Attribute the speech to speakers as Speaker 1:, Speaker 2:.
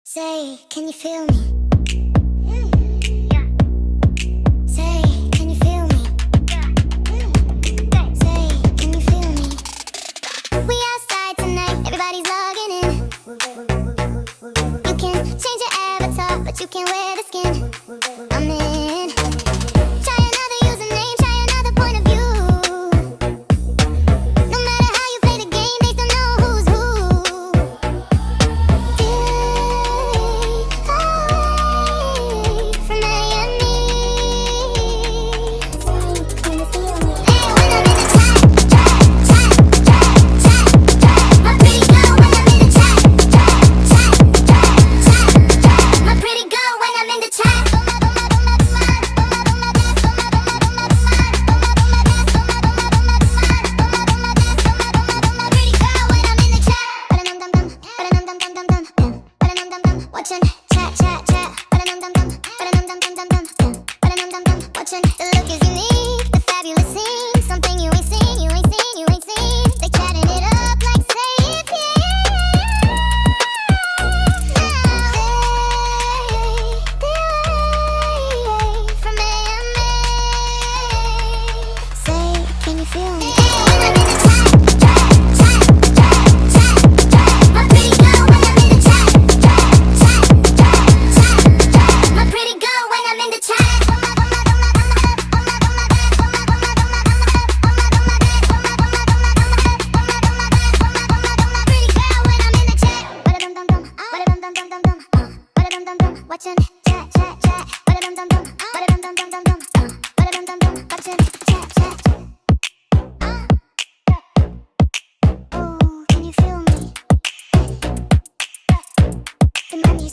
Speaker 1: Say, can you feel me? Say, can you feel me? Say, can you feel me? We outside tonight, everybody's logging in. You can change your avatar, but you can't wear the skin. I'm in. Try another username, try another point of view. No matter how you play the game, they still know who's who. From Miami. Can you feel me? Hey, when I'm in the chat, my pretty girl. When I'm in the chat, my pretty girl. When I'm in the chat. Watching, chat, watching. The look is unique, the fabulous scene, something you ain't seen, you ain't seen, you ain't seen. They chatting it up like say it, from Miami. Say, can you feel me? When I'm in the chat, my pretty girl. When I'm in the chat, my pretty girl. When I'm in the chat. Watching, chat, watching, chat. Oh, can you feel me? The man you